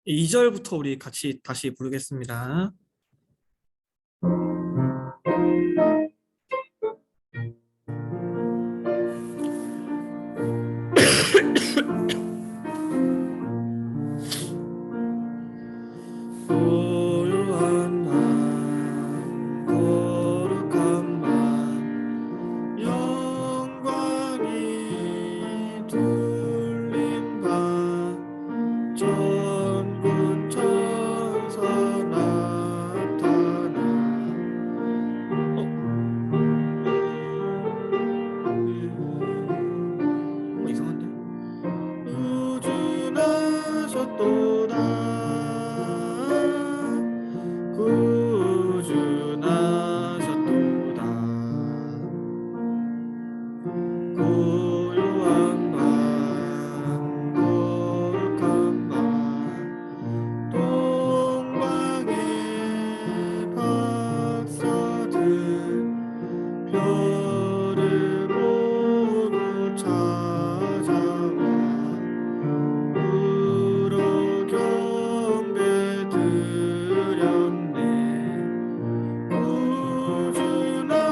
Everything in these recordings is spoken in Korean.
2절부터 우리 같이 다시 부르겠습니다. 고요한 밤, 거룩한 밤, 영광이 둘린 밤, 전군 천사 나타나. 이상한데? 구주나셨도다, 구주나셨도다. 고요한 밤, 거룩한 밤, 동방의 박사들 별을 보고 찾아와 울어 경배 드렸네. 구주나셨도다,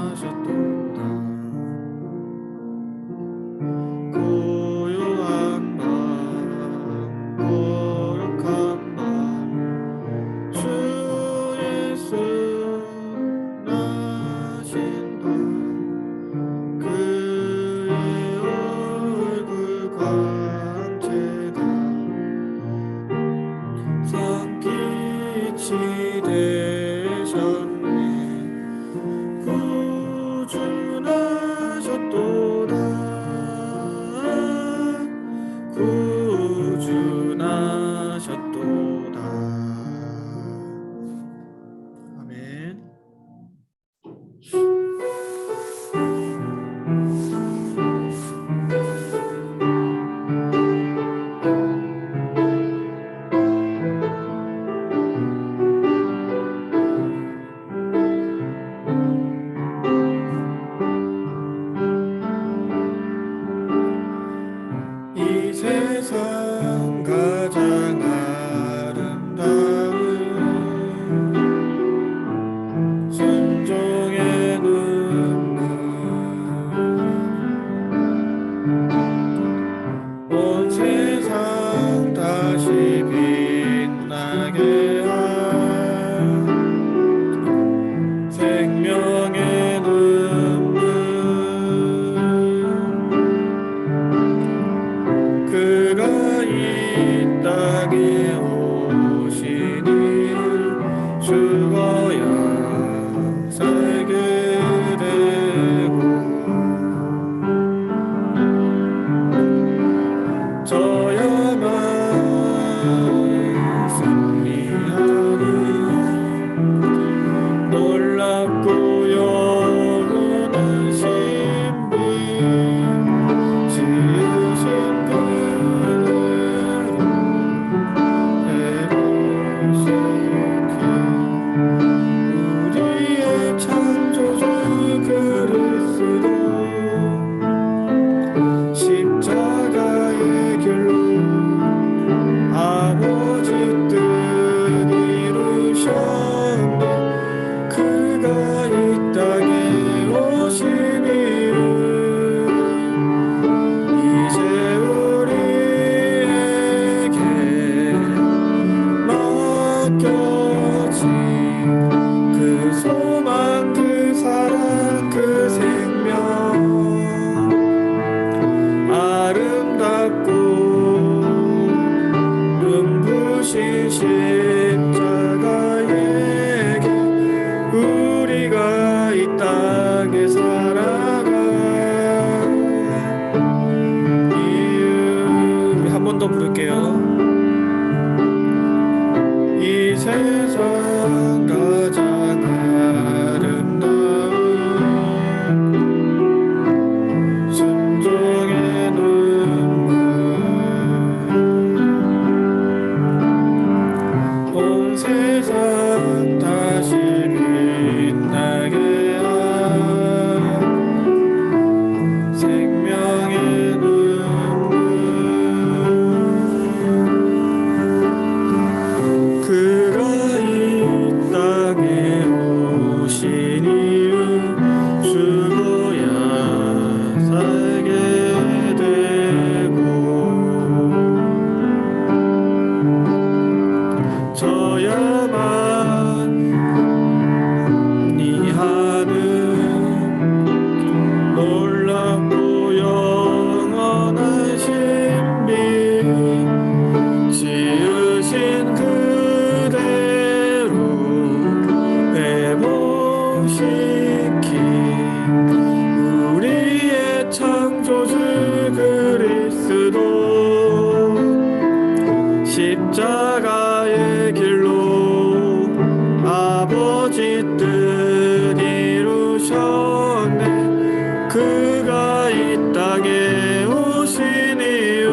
구주나셨도다. 고요한 밤, 거룩한 밤, 주 예수 나신다. 그의 얼굴 광채가 산빛이 되셨네. 구주나셨도다, 구주나셨도다. 아멘. 이 세상 가장 아름다운 순종의 눈물, 온 세상 다시 빛나게 한 생명의 눈물, 그가 이 땅에 오시니 죽어야 살게 되고 저야만 승리하리. 놀랍고 영원한 신비 지으신 그대로 해보시기. 우리의 창조주 그리스도 십자가의 길로 아버지 뜻 이루셨네. 그가 이 땅에 오신 이름 이제 우리에게 맡겨진 그 소망, 그 사랑, 그 생명, 아름답고 눈부신 십자가에게 우리가 이 땅에 살아갈 이유. 우리 한 번 더 부를게요. 이 세상 가장 아름다운 순종의 눈물, 온 세상 다시 빛나게 한 그가 이 땅에 오신 이유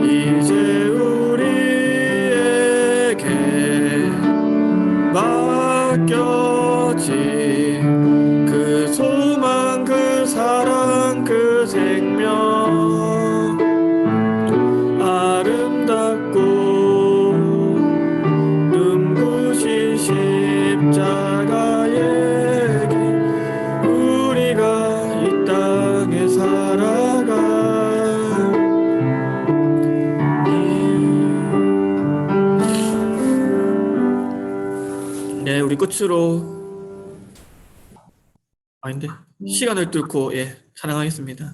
이제 우리에게 맡겼지. 그 소망, 그 사랑, 그 생명 아름답고 눈부신 십자가의 길 우리가 이 땅에 살아가. 네, 우리 끝으로 아닌데 시간을 뚫고 찬양하겠습니다.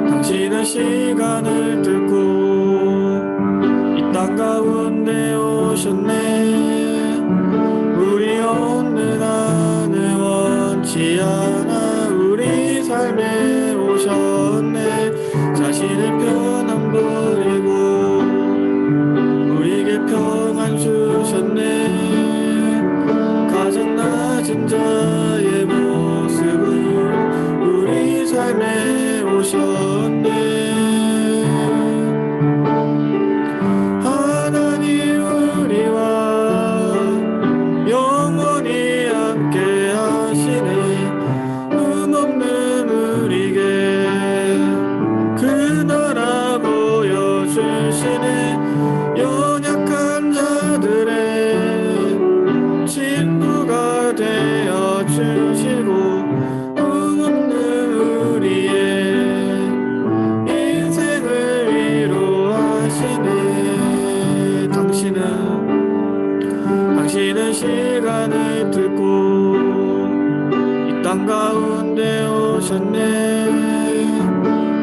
당신은 시간을 뚫고 이 땅 가운데 오셨네. 우리 없는 한을 원치 않아 우리 삶에 오셨네. 자신의 편안 버리고 우리에게 평안 주셨네. 가장 낮은 자의 모습으로 우리 삶에 오셨네. 하나님 우리와 영원히 함께 하시네. 흠없는 우리에게 그 나라 보여주시네. 연약한 자들의 친구가 되어주시고 흠없는 우리의 인생을 위로하시네. 당신은 시간을 뚫고 이 땅 가운데 오셨네.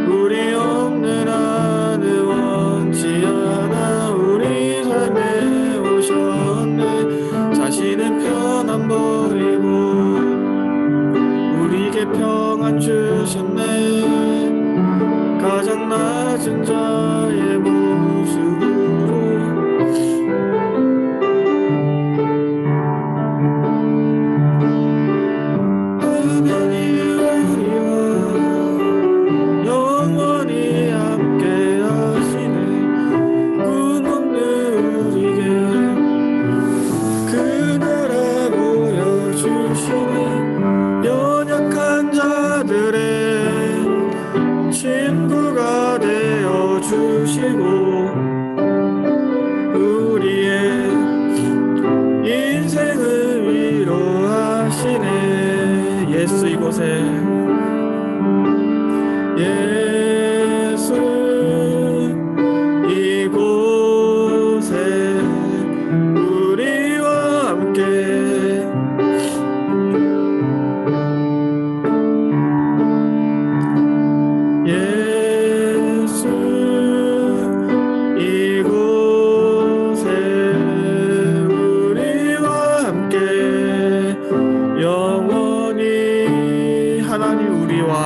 우리 없는 한을 원치 않아 우리 삶에 오셨네. 자신의 편안 버리고 우리에게 평안 주셨네. 가장 낮은 자의 모습으로 영원히 함께 하시네. 꿈 없는 우리에게 그 나라 보여주시네. 연약한 자들의 친구가 되어주시고 우리의 인생을 위로하시네. 예수 이곳에 예수 이곳에 우리와 함께 예수 이곳에 우리와 함께 영원히 하나님 우리와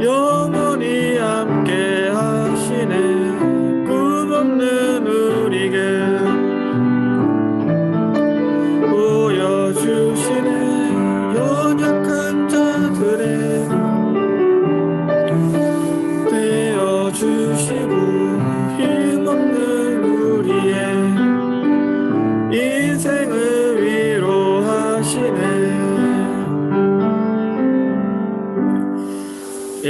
영원히 함께 하시네. 꿈 없는 우리에게 보여주시네. 연약한 자들의 되어주시고 힘없는 우리의 인생을 위로하시네.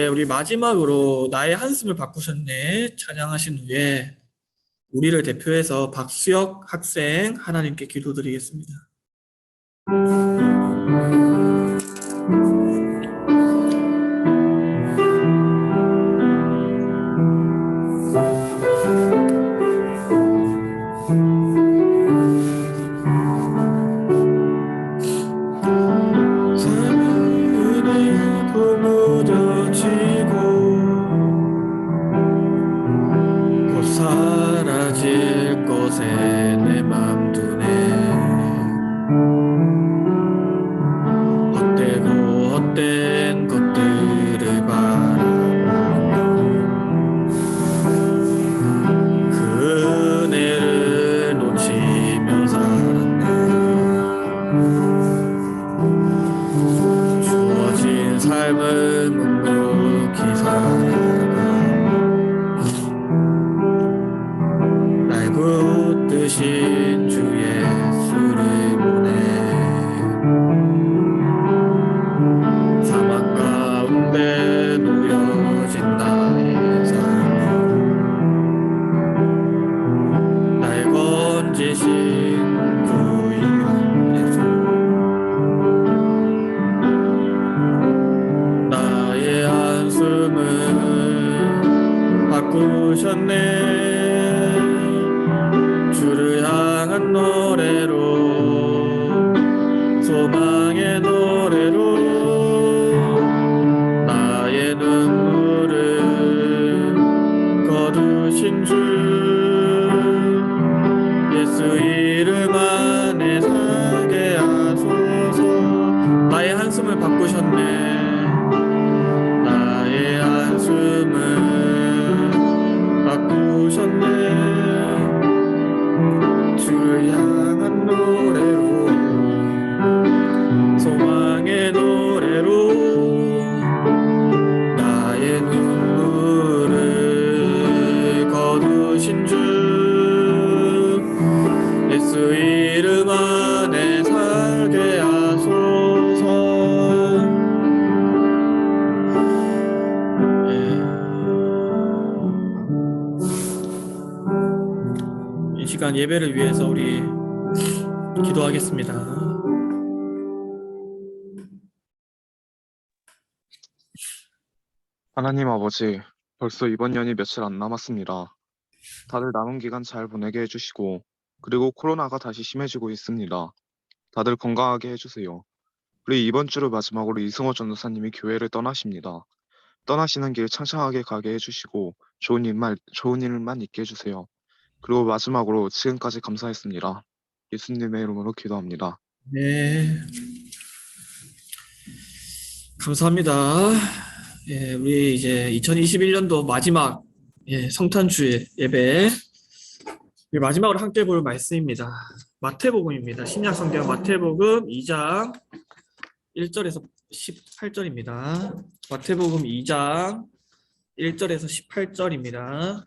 우리 마지막으로 나의 한숨을 바꾸셨네 찬양하신 후에 우리를 대표해서 박수혁 학생 하나님께 기도드리겠습니다. 사라질 곳에 내 맘 두네 헛되고 헛된 것들을 바라보며 그 은혜를 놓치며 살았네. 주어진 삶을 묵묵히 살아가 날 붙드신 주 예수를 보내 사막 가운데 놓여진 나의 삶 날 건지신 그 이름 예수 나의 한숨을 바꾸셨네. 주를 향한 노래로 소망의 노래로 나의 눈물을 거두신 주 예수 이름 안에 살게 하소서. 나의 한숨을 바꾸셨네. 나의 한숨을 바꾸셨네. 주를 향한 노래로 소망의 노래로 나의 눈물을 거두신 주 예수 이름 안에 살게 하소서. 이 시간 예배를 위해서 우리 기도하겠습니다. 하나님 아버지, 벌써 이번 년이 며칠 안 남았습니다. 다들 남은 기간 잘 보내게 해주시고, 그리고 코로나가 다시 심해지고 있습니다. 다들 건강하게 해주세요. 우리 이번 주를 마지막으로 이승호 전도사님이 교회를 떠나십니다. 떠나시는 길 창창하게 가게 해주시고, 좋은 일만 있게 해주세요. 그리고 마지막으로 지금까지 감사했습니다. 예수님의 이름으로 기도합니다. 네, 감사합니다. 예, 우리 이제 2021년도 마지막 성탄주 예배 우리 마지막으로 함께 볼 말씀입니다. 마태복음입니다. 신약 성경 마태복음 2장 1절에서 18절입니다. 마태복음 2장 1절에서 18절입니다.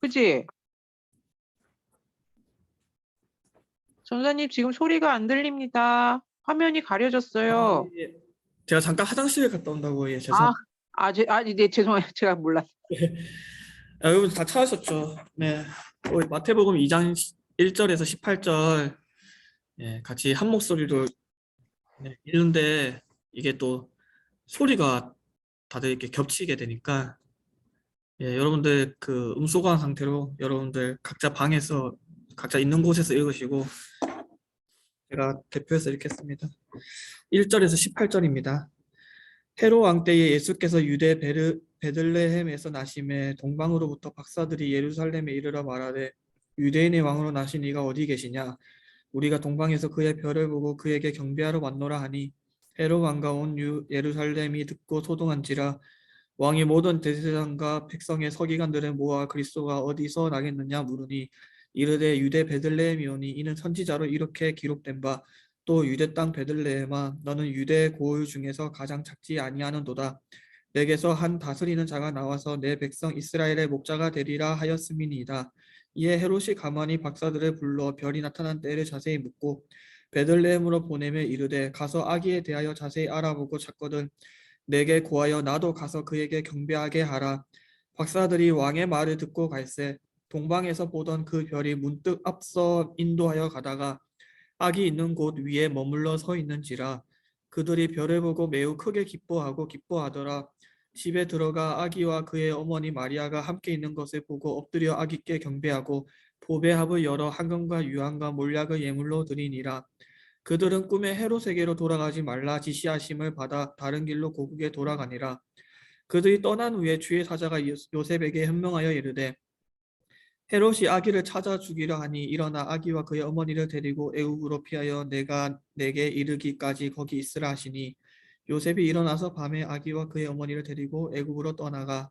그지? 전사님 지금 소리가 안 들립니다. 화면이 가려졌어요. 예, 제가 잠깐 화장실에 갔다 온다고 죄송합니다. 네, 죄송해요. 제가 몰랐어요. 여러분 다 찾으셨죠? 네, 우리 마태복음 2장 1절에서 18절 같이 한 목소리로 읽는데 이게 또 소리가 다들 이렇게 겹치게 되니까 여러분들 그 음소거한 상태로 여러분들 각자 방에서 각자 있는 곳에서 읽으시고 제가 대표해서 읽겠습니다. 1절에서 18절입니다. 헤롯 왕 때에 예수께서 유대 베들레헴에서 나심에 동방으로부터 박사들이 예루살렘에 이르러 말하되 유대인의 왕으로 나신 이가 어디 계시냐? 우리가 동방에서 그의 별을 보고 그에게 경배하러 왔노라 하니 헤롯 왕과 온 예루살렘이 듣고 소동한지라. 왕이 모든 대제사장과 백성의 서기관들을 모아 그리스도가 어디서 나겠느냐 물으니 이르되 유대 베들레헴이오니 이는 선지자로 이렇게 기록된 바 또 유대 땅 베들레헴아 너는 유대 고을 중에서 가장 작지 아니하는도다. 내게서 한 다스리는 자가 나와서 내 백성 이스라엘의 목자가 되리라 하였음이니이다. 이에 헤롯이 가만히 박사들을 불러 별이 나타난 때를 자세히 묻고 베들레헴으로 보내며 이르되 가서 아기에 대하여 자세히 알아보고 찾거든 내게 고하여 나도 가서 그에게 경배하게 하라. 박사들이 왕의 말을 듣고 갈새 동방에서 보던 그 별이 문득 앞서 인도하여 가다가 아기 있는 곳 위에 머물러 서 있는지라. 그들이 별을 보고 매우 크게 기뻐하고 기뻐하더라. 집에 들어가 아기와 그의 어머니 마리아가 함께 있는 것을 보고 엎드려 아기께 경배하고 보배합을 열어 황금과 유황과 몰약을 예물로 드리니라. 그들은 꿈에 헤롯에게로 돌아가지 말라 지시하심을 받아 다른 길로 고국에 돌아가니라. 그들이 떠난 후에 주의 사자가 요셉에게 현명하여 이르되 헤롯이 아기를 찾아 죽이려 하니 일어나 아기와 그의 어머니를 데리고 애굽으로 피하여 내가 내게 이르기까지 거기 있으라 하시니 요셉이 일어나서 밤에 아기와 그의 어머니를 데리고 애굽으로 떠나가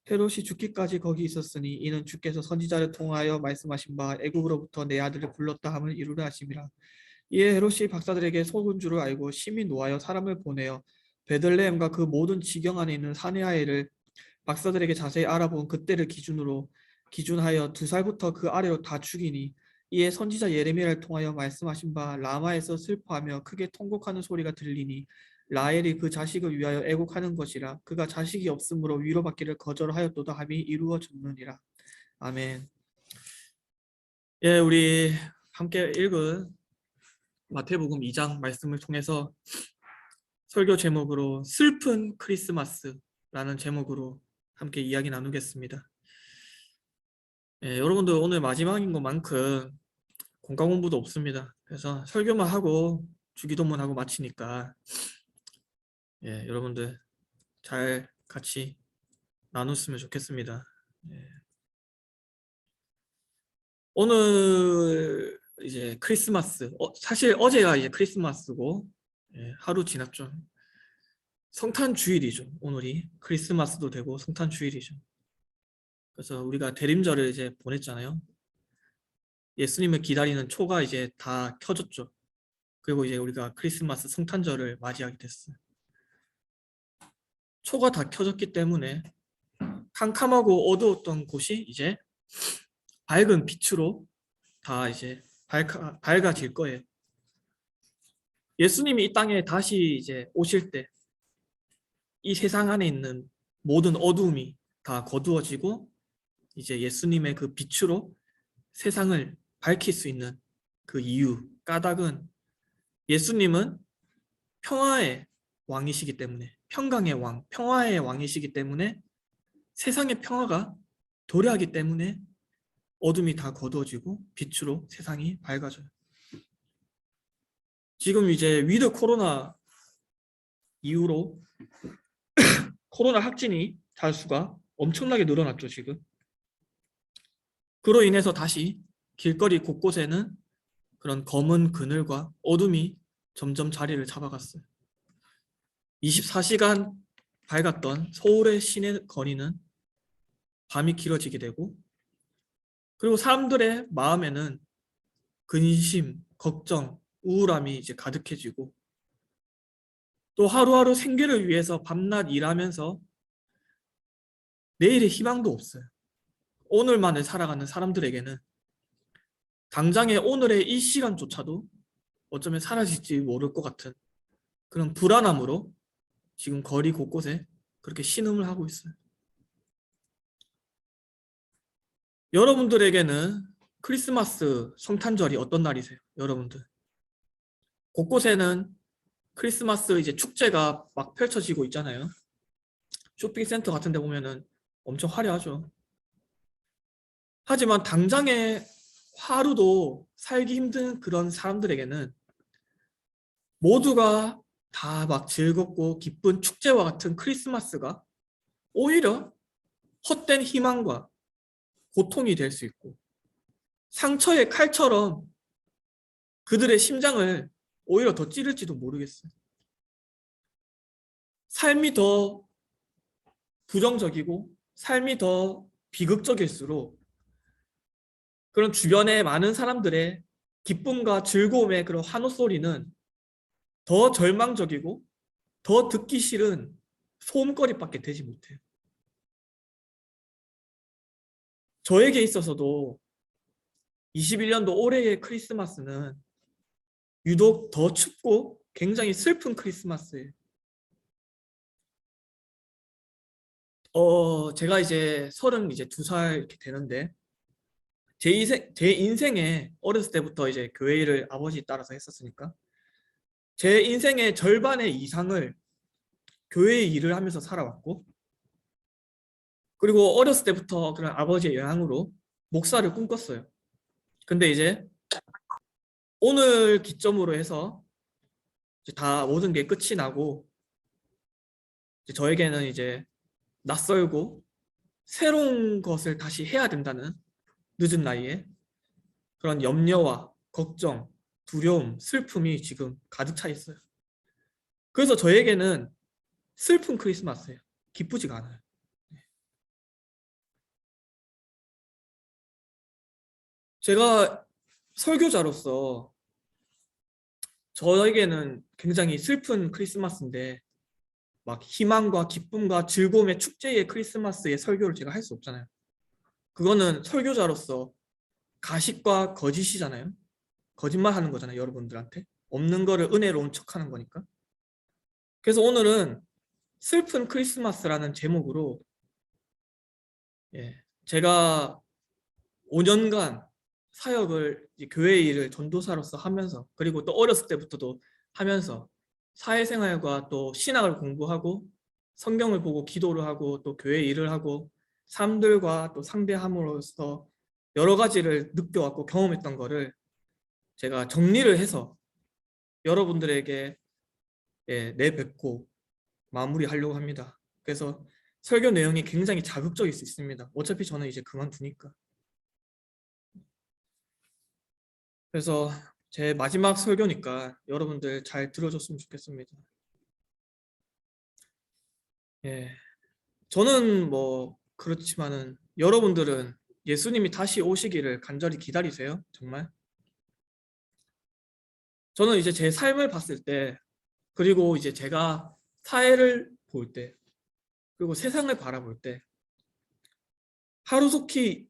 헤롯이 죽기까지 거기 있었으니 이는 주께서 선지자를 통하여 말씀하신 바 애굽으로부터 내 아들을 불렀다 함을 이루려 하심이라. 이에 헤롯이 박사들에게 속은 줄을 알고 심히 노하여 사람을 보내어 베들레헴과 그 모든 지경 안에 있는 사내아이를 박사들에게 자세히 알아본 그때를 기준하여 2살부터 그 아래로 다 죽이니 이에 선지자 예레미야를 통하여 말씀하신 바 라마에서 슬퍼하며 크게 통곡하는 소리가 들리니 라헬이 그 자식을 위하여 애곡하는 것이라. 그가 자식이 없으므로 위로받기를 거절하였도다 함이 이루어졌느니라. 아멘. 예, 우리 함께 읽은 마태복음 2장 말씀을 통해서 설교 제목으로 슬픈 크리스마스라는 제목으로 함께 이야기 나누겠습니다. 예, 여러분들 오늘 마지막인 것만큼 공과 공부도 없습니다. 그래서 설교만 하고 주기도문 하고 마치니까 예, 여러분들 잘 같이 나눴으면 좋겠습니다. 예. 오늘 이제 크리스마스, 사실 어제가 이제 크리스마스고 예, 하루 지났죠. 성탄 주일이죠. 오늘이 크리스마스도 되고 성탄 주일이죠. 그래서 우리가 대림절을 이제 보냈잖아요. 예수님을 기다리는 초가 이제 다 켜졌죠. 그리고 이제 우리가 크리스마스 성탄절을 맞이하게 됐어요. 초가 다 켜졌기 때문에 캄캄하고 어두웠던 곳이 이제 밝은 빛으로 다 이제 밝아질 거예요. 예수님이 이 땅에 다시 이제 오실 때 이 세상 안에 있는 모든 어두움이 다 거두어지고 이제 예수님의 그 빛으로 세상을 밝힐 수 있는 그 이유, 까닭은 예수님은 평화의 왕이시기 때문에, 평강의 왕, 평화의 왕이시기 때문에 세상의 평화가 도래하기 때문에 어둠이 다 거두어지고 빛으로 세상이 밝아져요. 지금 이제 위드 코로나 이후로 코로나 확진이 자수가 엄청나게 늘어났죠, 지금. 그로 인해서 다시 길거리 곳곳에는 그런 검은 그늘과 어둠이 점점 자리를 잡아갔어요. 24시간 밝았던 서울의 시내 거리는 밤이 길어지게 되고, 그리고 사람들의 마음에는 근심, 걱정, 우울함이 이제 가득해지고, 또 하루하루 생계를 위해서 밤낮 일하면서 내일의 희망도 없어요. 오늘만을 살아가는 사람들에게는 당장의 오늘의 이 시간조차도 어쩌면 사라질지 모를 것 같은 그런 불안함으로 지금 거리 곳곳에 그렇게 신음을 하고 있어요. 여러분들에게는 크리스마스 성탄절이 어떤 날이세요? 여러분들 곳곳에는 크리스마스 이제 축제가 막 펼쳐지고 있잖아요. 쇼핑센터 같은 데 보면은 엄청 화려하죠. 하지만 당장의 하루도 살기 힘든 그런 사람들에게는 모두가 다 막 즐겁고 기쁜 축제와 같은 크리스마스가 오히려 헛된 희망과 고통이 될 수 있고 상처의 칼처럼 그들의 심장을 오히려 더 찌를지도 모르겠어요. 삶이 더 부정적이고 삶이 더 비극적일수록 그런 주변의 많은 사람들의 기쁨과 즐거움의 그런 환호소리는 더 절망적이고 더 듣기 싫은 소음거리밖에 되지 못해요. 저에게 있어서도 21년도 올해의 크리스마스는 유독 더 춥고 굉장히 슬픈 크리스마스예요. 제가 이제 32살 이렇게 되는데 제 인생에 어렸을 때부터 이제 교회 일을 아버지 따라서 했었으니까 제 인생의 절반의 이상을 교회 일을 하면서 살아왔고 그리고 어렸을 때부터 그런 아버지의 영향으로 목사를 꿈꿨어요. 근데 이제 오늘 기점으로 해서 이제 다 모든 게 끝이 나고 이제 저에게는 이제 낯설고 새로운 것을 다시 해야 된다는 늦은 나이에 그런 염려와 걱정, 두려움, 슬픔이 지금 가득 차 있어요. 그래서 저에게는 슬픈 크리스마스예요. 기쁘지가 않아요. 제가 설교자로서 저에게는 굉장히 슬픈 크리스마스인데 막 희망과 기쁨과 즐거움의 축제의 크리스마스의 설교를 제가 할 수 없잖아요. 그거는 설교자로서 가식과 거짓이잖아요. 거짓말 하는 거잖아요. 여러분들한테 없는 거를 은혜로운 척하는 거니까. 그래서 오늘은 슬픈 크리스마스라는 제목으로 제가 5년간 사역을 교회 일을 전도사로서 하면서 그리고 또 어렸을 때부터도 하면서 사회생활과 또 신학을 공부하고 성경을 보고 기도를 하고 또 교회 일을 하고 사람들과 또 상대함으로써 여러 가지를 느껴왔고 경험했던 거를 제가 정리를 해서 여러분들에게 내뱉고 마무리하려고 합니다. 그래서 설교 내용이 굉장히 자극적일 수 있습니다. 어차피 저는 이제 그만두니까. 그래서 제 마지막 설교니까 여러분들 잘 들어줬으면 좋겠습니다. 저는 뭐 그렇지만은 여러분들은 예수님이 다시 오시기를 간절히 기다리세요? 정말? 저는 이제 제 삶을 봤을 때 그리고 이제 제가 사회를 볼 때 그리고 세상을 바라볼 때 하루속히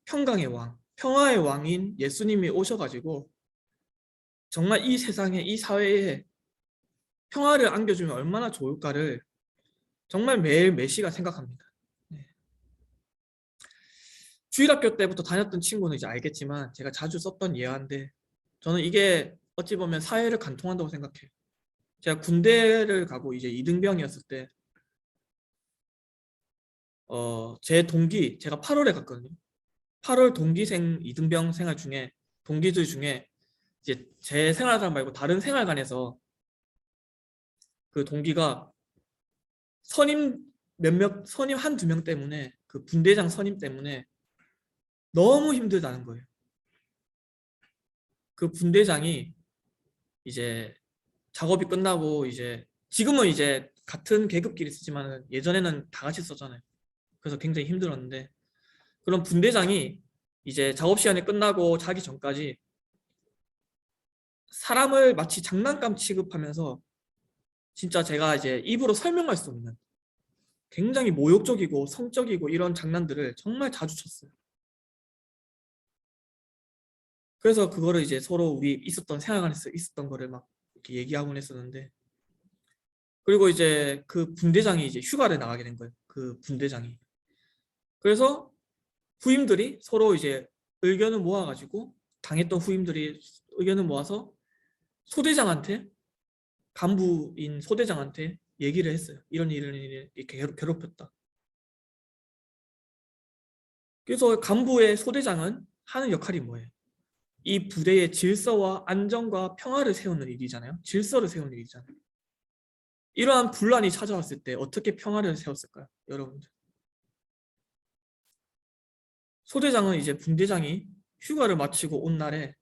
평강의 왕, 평화의 왕인 예수님이 오셔가지고 정말 이 세상에 이 사회에 평화를 안겨주면 얼마나 좋을까를 정말 매일 매시간 생각합니다. 주일학교 때부터 다녔던 친구는 이제 알겠지만 제가 자주 썼던 예화인데 저는 이게 어찌 보면 사회를 관통한다고 생각해요. 제가 군대를 가고 이제 이등병이었을 때 제 동기, 제가 8월에 갔거든요. 8월 동기생 이등병 생활 중에 동기들 중에 이제 제 생활관 말고 다른 생활관에서 그 동기가 선임 한두 명 때문에 그 분대장 선임 때문에 너무 힘들다는 거예요. 그 분대장이 이제 작업이 끝나고 이제 지금은 이제 같은 계급끼리 쓰지만 예전에는 다 같이 썼잖아요. 그래서 굉장히 힘들었는데 그런 분대장이 이제 작업 시간이 끝나고 자기 전까지 사람을 마치 장난감 취급하면서 진짜 제가 이제 입으로 설명할 수 없는 굉장히 모욕적이고 성적이고 이런 장난들을 정말 자주 쳤어요. 그래서 그거를 이제 서로 우리 있었던 생활관에서 있었던 거를 막 이렇게 얘기하곤 했었는데 그리고 이제 그 분대장이 이제 휴가를 나가게 된 거예요. 그 분대장이. 그래서 후임들이 서로 이제 의견을 모아가지고 당했던 후임들이 의견을 모아서 소대장한테 간부인 소대장한테 얘기를 했어요. 이런 일을 이렇게 괴롭혔다. 그래서 간부의 소대장은 하는 역할이 뭐예요? 이 부대의 질서와 안정과 평화를 세우는 일이잖아요. 질서를 세우는 일이잖아요. 이러한 분란이 찾아왔을 때 어떻게 평화를 세웠을까요? 여러분들. 소대장은 이제 분대장이 휴가를 마치고 온 날에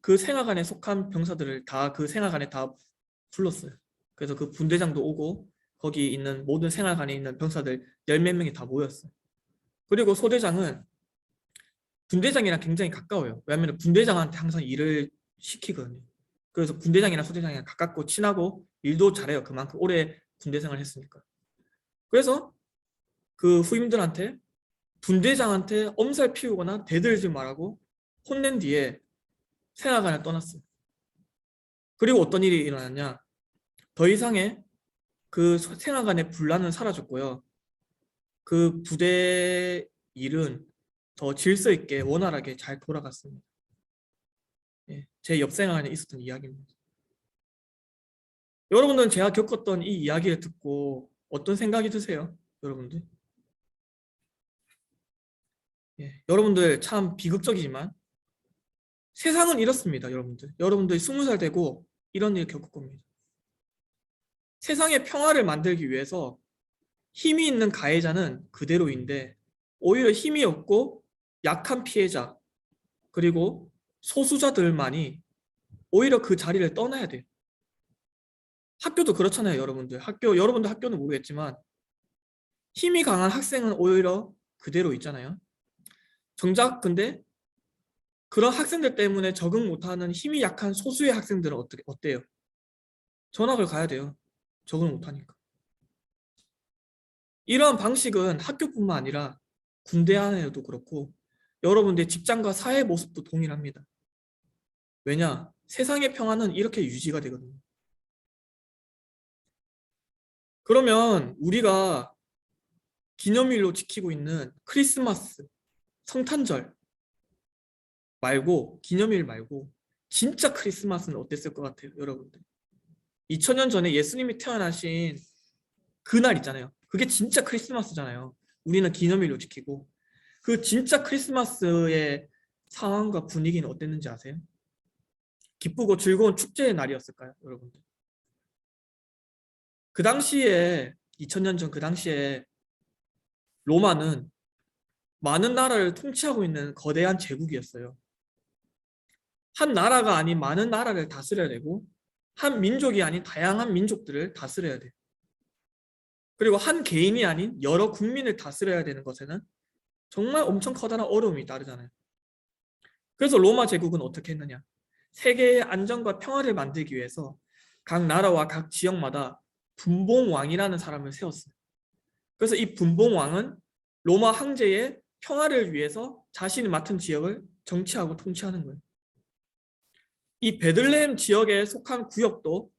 그 생화관에 속한 병사들을 다 그 생화관에 다 불렀어요. 그래서 그 분대장도 오고 거기 있는 모든 생활관에 있는 병사들 열 몇 명이 다 모였어요. 그리고 소대장은 분대장이랑 굉장히 가까워요. 왜냐하면 분대장한테 항상 일을 시키거든요. 그래서 분대장이랑 소대장이랑 가깝고 친하고 일도 잘해요. 그만큼 오래 군대 생활을 했으니까. 그래서 그 후임들한테 분대장한테 엄살 피우거나 대들지 말라고 혼낸 뒤에 생활관을 떠났어요. 그리고 어떤 일이 일어났냐? 더 이상의 그 생활관의 분란은 사라졌고요. 그 부대 일은 더 질서 있게 원활하게 잘 돌아갔습니다. 예, 제 옆 생활관에 있었던 이야기입니다. 여러분들은 제가 겪었던 이 이야기를 듣고 어떤 생각이 드세요? 여러분들? 예, 여러분들 참 비극적이지만 세상은 이렇습니다. 여러분들 20살 되고 이런 일 겪을 겁니다. 세상의 평화를 만들기 위해서 힘이 있는 가해자는 그대로인데 오히려 힘이 없고 약한 피해자 그리고 소수자들만이 오히려 그 자리를 떠나야 돼요. 학교도 그렇잖아요. 여러분들 학교는 모르겠지만 힘이 강한 학생은 오히려 그대로 있잖아요. 정작 근데 그런 학생들 때문에 적응 못하는 힘이 약한 소수의 학생들은 어때요? 전학을 가야 돼요. 적응 못하니까. 이러한 방식은 학교뿐만 아니라 군대 안에도 그렇고 여러분들의 직장과 사회 모습도 동일합니다. 왜냐? 세상의 평화는 이렇게 유지가 되거든요. 그러면 우리가 기념일로 지키고 있는 크리스마스, 성탄절 말고 기념일 말고 진짜 크리스마스는 어땠을 것 같아요, 여러분들? 2000년 전에 예수님이 태어나신 그날 있잖아요. 그게 진짜 크리스마스잖아요. 우리는 기념일로 지키고 그 진짜 크리스마스의 상황과 분위기는 어땠는지 아세요? 기쁘고 즐거운 축제의 날이었을까요, 여러분들? 그 당시에 2000년 전 그 당시에 로마는 많은 나라를 통치하고 있는 거대한 제국이었어요. 한 나라가 아닌 많은 나라를 다스려야 되고 한 민족이 아닌 다양한 민족들을 다스려야 돼요. 그리고 한 개인이 아닌 여러 국민을 다스려야 되는 것에는 정말 엄청 커다란 어려움이 따르잖아요. 그래서 로마 제국은 어떻게 했느냐? 세계의 안정과 평화를 만들기 위해서 각 나라와 각 지역마다 분봉왕이라는 사람을 세웠어요. 그래서 이 분봉왕은 로마 황제의 평화를 위해서 자신이 맡은 지역을 정치하고 통치하는 거예요. 이 베들레헴 지역에 속한 구역도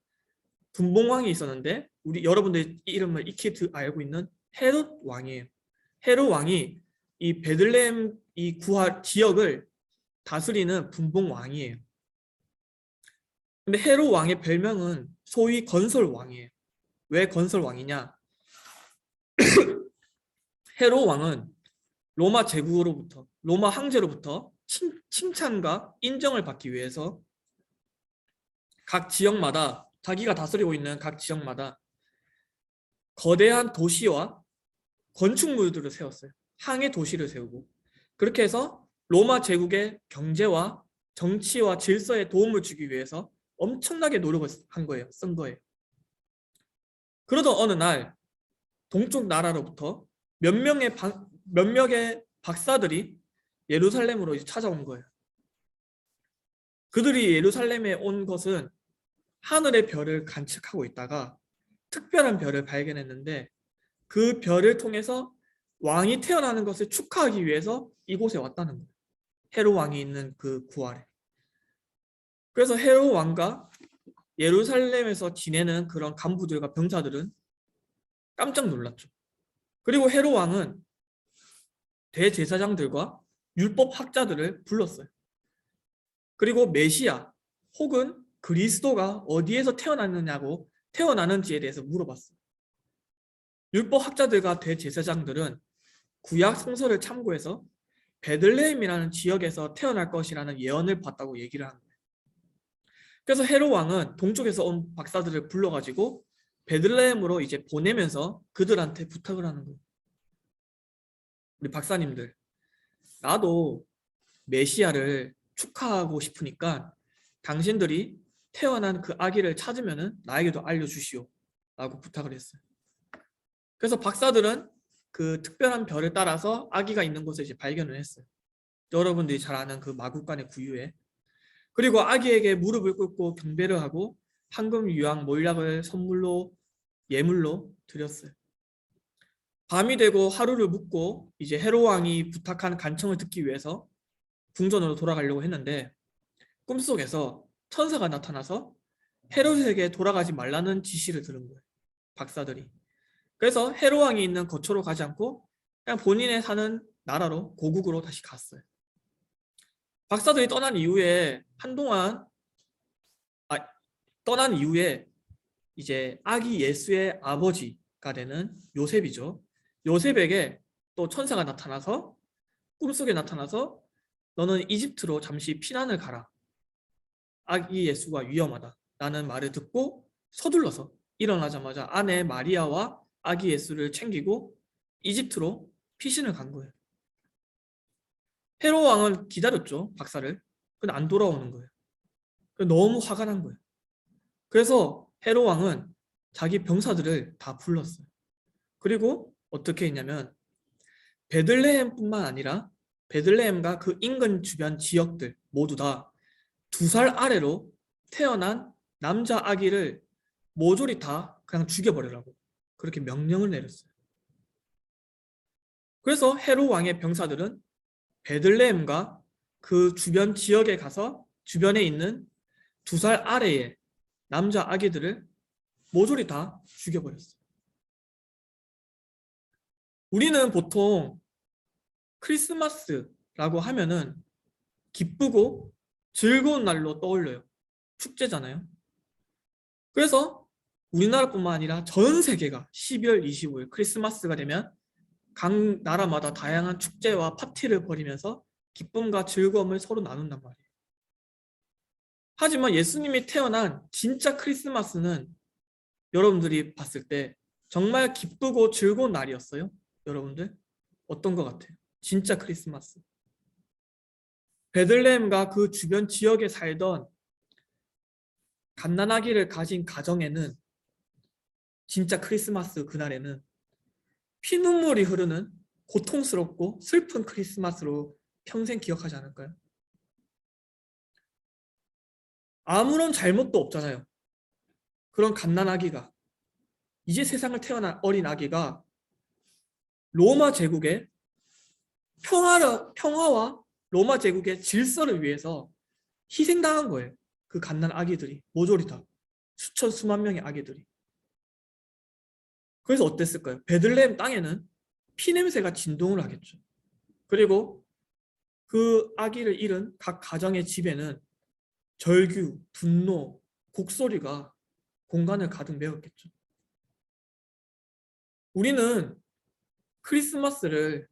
분봉왕이 있었는데 여러분들 이름을 익히 알고 있는 헤롯 왕이에요. 헤롯 왕이 이 베들레헴 이 지역을 다스리는 분봉왕이에요. 근데 헤롯 왕의 별명은 소위 건설왕이에요. 왜 건설왕이냐? 헤롯 왕은 로마 제국으로부터 로마 황제로부터 칭찬과 인정을 받기 위해서 각 지역마다 자기가 다스리고 있는 각 지역마다 거대한 도시와 건축물들을 세웠어요. 항해 도시를 세우고 그렇게 해서 로마 제국의 경제와 정치와 질서에 도움을 주기 위해서 엄청나게 노력을 쓴 거예요. 그러던 어느 날 동쪽 나라로부터 몇 명의 박사들이 예루살렘으로 이제 찾아온 거예요. 그들이 예루살렘에 온 것은 하늘의 별을 관측하고 있다가 특별한 별을 발견했는데 그 별을 통해서 왕이 태어나는 것을 축하하기 위해서 이곳에 왔다는 거예요. 헤롯 왕이 있는 그 구할에. 그래서 헤롯 왕과 예루살렘에서 지내는 그런 간부들과 병사들은 깜짝 놀랐죠. 그리고 헤롯 왕은 대제사장들과 율법 학자들을 불렀어요. 그리고 메시아 혹은 그리스도가 어디에서 태어났느냐고 태어나는지에 대해서 물어봤어요. 율법 학자들과 대제사장들은 구약 성서를 참고해서 베들레헴이라는 지역에서 태어날 것이라는 예언을 봤다고 얘기를 한 거예요. 그래서 헤롯 왕은 동쪽에서 온 박사들을 불러가지고 베들레헴으로 이제 보내면서 그들한테 부탁을 하는 거예요. 우리 박사님들, 나도 메시아를 축하하고 싶으니까 당신들이 태어난 그 아기를 찾으면은 나에게도 알려주시오 라고 부탁을 했어요. 그래서 박사들은 그 특별한 별을 따라서 아기가 있는 곳을 이제 발견을 했어요. 여러분들이 잘 아는 그 마국간의 구유에. 그리고 아기에게 무릎을 꿇고 경배를 하고 황금 유황 몰약을 선물로 예물로 드렸어요. 밤이 되고 하루를 묵고 이제 헤롯 왕이 부탁한 간청을 듣기 위해서 궁전으로 돌아가려고 했는데 꿈속에서 천사가 나타나서 헤롯에게 돌아가지 말라는 지시를 들은 거예요. 박사들이. 그래서 헤롯 왕이 있는 거처로 가지 않고 그냥 본인의 사는 나라로 고국으로 다시 갔어요. 박사들이 떠난 이후에 떠난 이후에 이제 아기 예수의 아버지가 되는 요셉이죠. 요셉에게 또 천사가 나타나서 꿈속에 나타나서 너는 이집트로 잠시 피난을 가라. 아기 예수가 위험하다. 라는 말을 듣고 서둘러서 일어나자마자 아내 마리아와 아기 예수를 챙기고 이집트로 피신을 간 거예요. 헤롯 왕은 기다렸죠. 박사를. 근데 안 돌아오는 거예요. 너무 화가 난 거예요. 그래서 헤롯 왕은 자기 병사들을 다 불렀어요. 그리고 어떻게 했냐면 베들레헴뿐만 아니라 베들레헴과 그 인근 주변 지역들 모두 다 2살 아래로 태어난 남자 아기를 모조리 다 그냥 죽여버리라고 그렇게 명령을 내렸어요. 그래서 헤롯 왕의 병사들은 베들레헴과 그 주변 지역에 가서 주변에 있는 2살 아래의 남자 아기들을 모조리 다 죽여버렸어요. 우리는 보통 크리스마스라고 하면은 기쁘고 즐거운 날로 떠올려요. 축제잖아요. 그래서 우리나라뿐만 아니라 전 세계가 12월 25일 크리스마스가 되면 각 나라마다 다양한 축제와 파티를 벌이면서 기쁨과 즐거움을 서로 나눈단 말이에요. 하지만 예수님이 태어난 진짜 크리스마스는 여러분들이 봤을 때 정말 기쁘고 즐거운 날이었어요? 여러분들? 어떤 것 같아요? 진짜 크리스마스. 베들레헴과 그 주변 지역에 살던 갓난아기를 가진 가정에는 진짜 크리스마스 그날에는 피눈물이 흐르는 고통스럽고 슬픈 크리스마스로 평생 기억하지 않을까요? 아무런 잘못도 없잖아요. 그런 갓난아기가 이제 세상을 태어난 어린 아기가 로마 제국의 평화와 로마 제국의 질서를 위해서 희생당한 거예요. 그 갓난 아기들이 모조리 다 수천 수만 명의 아기들이. 그래서 어땠을까요? 베들레헴 땅에는 피냄새가 진동을 하겠죠. 그리고 그 아기를 잃은 각 가정의 집에는 절규, 분노, 곡소리가 공간을 가득 메웠겠죠. 우리는 크리스마스를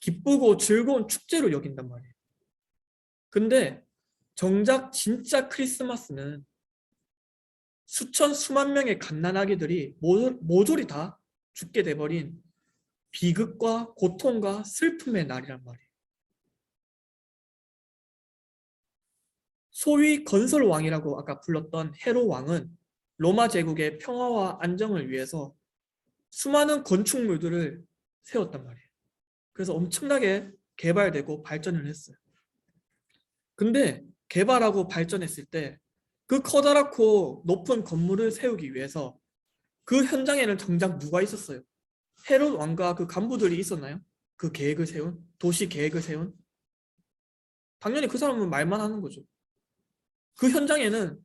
기쁘고 즐거운 축제로 여긴단 말이에요. 근데 정작 진짜 크리스마스는 수천 수만 명의 갓난아기들이 모조리 다 죽게 돼버린 비극과 고통과 슬픔의 날이란 말이에요. 소위 건설왕이라고 아까 불렀던 헤롯 왕은 로마 제국의 평화와 안정을 위해서 수많은 건축물들을 세웠단 말이에요. 그래서 엄청나게 개발되고 발전을 했어요. 근데 개발하고 발전했을 때 그 커다랗고 높은 건물을 세우기 위해서 그 현장에는 정작 누가 있었어요? 헤롯 왕과 그 간부들이 있었나요? 그 계획을 세운? 도시 계획을 세운? 당연히 그 사람은 말만 하는 거죠. 그 현장에는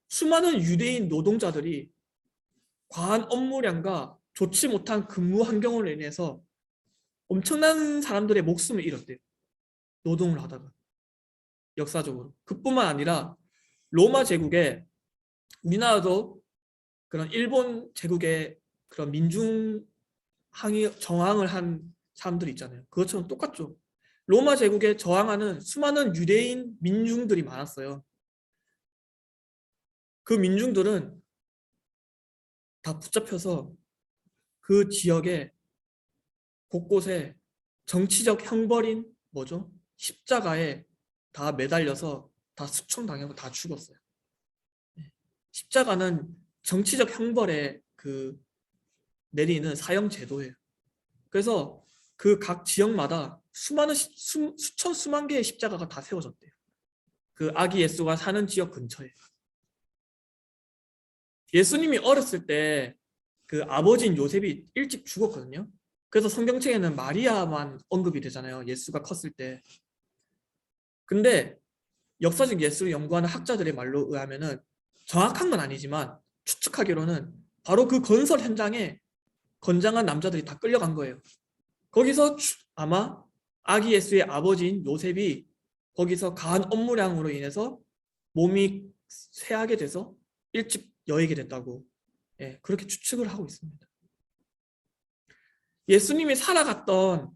수많은 유대인 노동자들이 과한 업무량과 좋지 못한 근무 환경으로 인해서 엄청난 사람들의 목숨을 잃었대요. 노동을 하다가. 역사적으로. 그뿐만 아니라 로마 제국에 우리나라도 그런 일본 제국의 그런 민중 저항을 한 사람들이 있잖아요. 그것처럼 똑같죠. 로마 제국에 저항하는 수많은 유대인 민중들이 많았어요. 그 민중들은 다 붙잡혀서 그 지역에 곳곳에 정치적 형벌인 뭐죠? 십자가에 다 매달려서 다 수청당하고 다 죽었어요. 십자가는 정치적 형벌에 그 내리는 사형 제도예요. 그래서 그 각 지역마다 수천 수만 개의 십자가가 다 세워졌대요. 그 아기 예수가 사는 지역 근처에. 예수님이 어렸을 때 그 아버지인 요셉이 일찍 죽었거든요. 그래서 성경책에는 마리아만 언급이 되잖아요. 예수가 컸을 때. 근데 역사적 예수를 연구하는 학자들의 말로 의하면은 정확한 건 아니지만 추측하기로는 바로 그 건설 현장에 건장한 남자들이 다 끌려간 거예요. 거기서 아마 아기 예수의 아버지인 요셉이 거기서 가한 업무량으로 인해서 몸이 쇠하게 돼서 일찍 여의게 됐다고 그렇게 추측을 하고 있습니다. 예수님이 살아갔던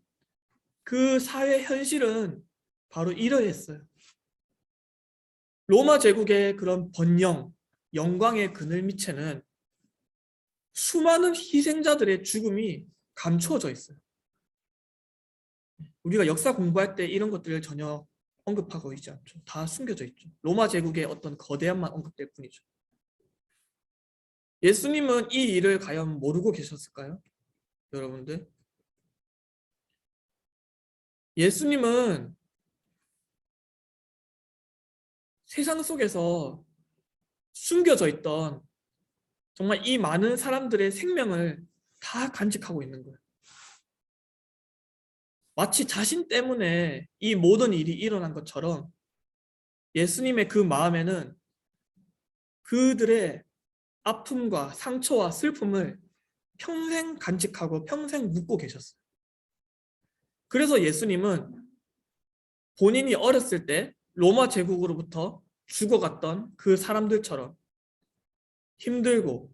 그 사회 현실은 바로 이러했어요. 로마 제국의 그런 번영, 영광의 그늘 밑에는 수많은 희생자들의 죽음이 감추어져 있어요. 우리가 역사 공부할 때 이런 것들을 전혀 언급하고 있지 않죠. 다 숨겨져 있죠. 로마 제국의 어떤 거대함만 언급될 뿐이죠. 예수님은 이 일을 과연 모르고 계셨을까요? 여러분들? 예수님은 세상 속에서 숨겨져 있던 정말 이 많은 사람들의 생명을 다 간직하고 있는 거예요. 마치 자신 때문에 이 모든 일이 일어난 것처럼 예수님의 그 마음에는 그들의 아픔과 상처와 슬픔을 평생 간직하고 평생 묻고 계셨어요. 그래서 예수님은 본인이 어렸을 때 로마 제국으로부터 죽어갔던 그 사람들처럼 힘들고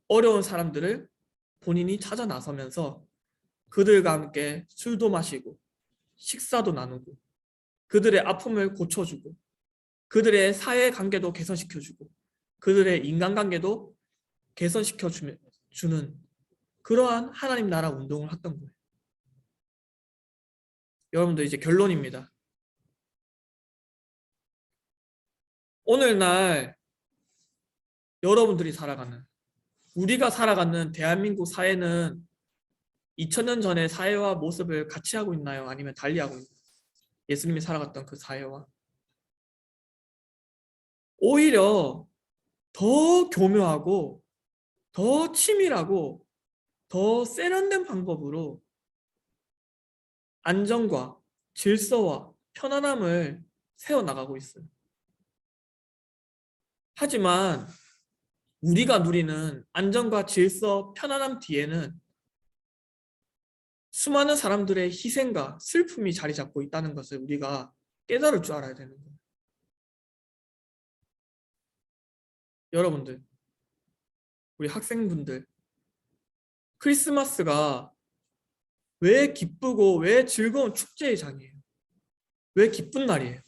어려운 사람들을 본인이 찾아 나서면서 그들과 함께 술도 마시고 식사도 나누고 그들의 아픔을 고쳐주고 그들의 사회관계도 개선시켜주고 그들의 인간관계도 개선시켜주는 그러한 하나님 나라 운동을 했던 거예요. 여러분들 이제 결론입니다. 오늘날 여러분들이 살아가는 우리가 살아가는 대한민국 사회는 2000년 전의 사회와 모습을 같이 하고 있나요? 아니면 달리 하고 있나요? 예수님이 살아갔던 그 사회와 오히려 더 교묘하고 더 치밀하고 더 세련된 방법으로 안정과 질서와 편안함을 세워나가고 있어요. 하지만 우리가 누리는 안정과 질서, 편안함 뒤에는 수많은 사람들의 희생과 슬픔이 자리 잡고 있다는 것을 우리가 깨달을 줄 알아야 되는 거예요. 여러분들, 우리 학생분들, 크리스마스가 왜 기쁘고 왜 즐거운 축제의 장이에요? 왜 기쁜 날이에요?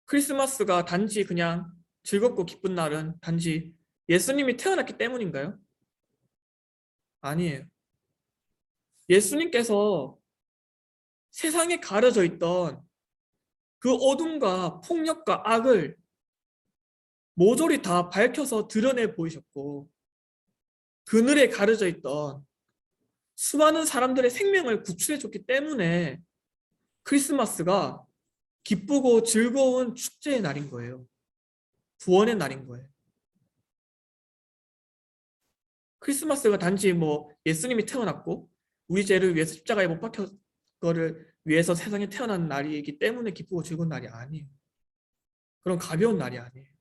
크리스마스가 단지 그냥 즐겁고 기쁜 날은 단지 예수님이 태어났기 때문인가요? 아니에요. 예수님께서 세상에 가려져 있던 그 어둠과 폭력과 악을 모조리 다 밝혀서 드러내 보이셨고 그늘에 가려져 있던 수많은 사람들의 생명을 구출해 줬기 때문에 크리스마스가 기쁘고 즐거운 축제의 날인 거예요. 구원의 날인 거예요. 크리스마스가 단지 뭐 예수님이 태어났고 우리 죄를 위해서 십자가에 못 박혀 거를 위해서 세상에 태어난 날이기 때문에 기쁘고 즐거운 날이 아니에요. 그런 가벼운 날이 아니에요.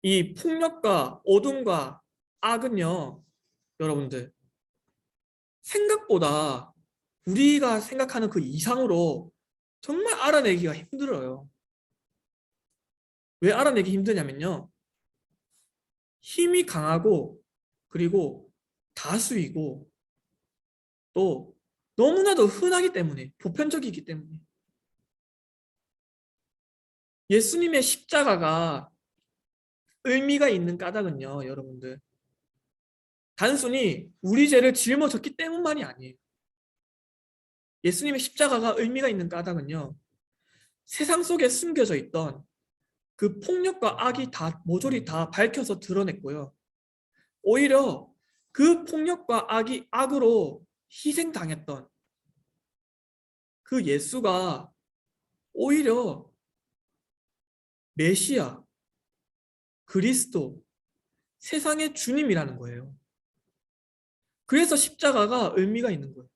이 폭력과 어둠과 악은요, 여러분들 생각보다 우리가 생각하는 그 이상으로 정말 알아내기가 힘들어요. 왜 알아내기 힘드냐면요, 힘이 강하고 그리고 다수이고 또 너무나도 흔하기 때문에, 보편적이기 때문에. 예수님의 십자가가 의미가 있는 까닭은요, 여러분들. 단순히 우리 죄를 짊어졌기 때문만이 아니에요. 예수님의 십자가가 의미가 있는 까닭은요, 세상 속에 숨겨져 있던 그 폭력과 악이 다 모조리 다 밝혀서 드러냈고요. 오히려 그 폭력과 악이 악으로 희생당했던 그 예수가 오히려 메시아, 그리스도, 세상의 주님이라는 거예요. 그래서 십자가가 의미가 있는 거예요.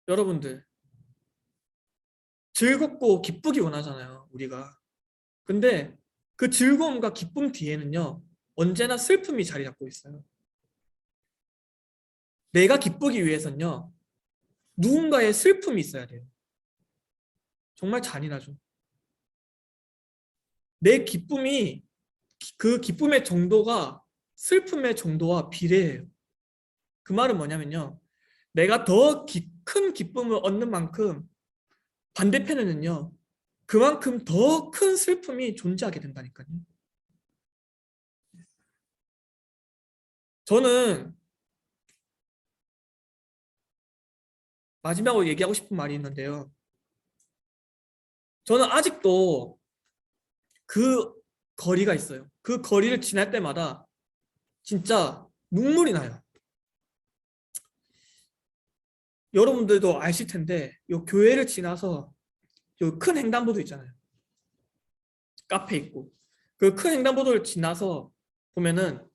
여러분들, 즐겁고 기쁘기 원하잖아요, 우리가. 근데 그 즐거움과 기쁨 뒤에는요, 언제나 슬픔이 자리 잡고 있어요. 내가 기쁘기 위해서는요, 누군가의 슬픔이 있어야 돼요. 정말 잔인하죠. 내 기쁨이, 그 기쁨의 정도가 슬픔의 정도와 비례해요. 그 말은 뭐냐면요, 내가 더 큰 기쁨을 얻는 만큼 반대편에는요, 그만큼 더 큰 슬픔이 존재하게 된다니까요. 저는 마지막으로 얘기하고 싶은 말이 있는데요. 저는 아직도 그 거리가 있어요. 그 거리를 지날 때마다 진짜 눈물이 나요. 여러분들도 아실 텐데 요 교회를 지나서 요 큰 횡단보도 있잖아요. 카페 있고 그 큰 횡단보도를 지나서 보면은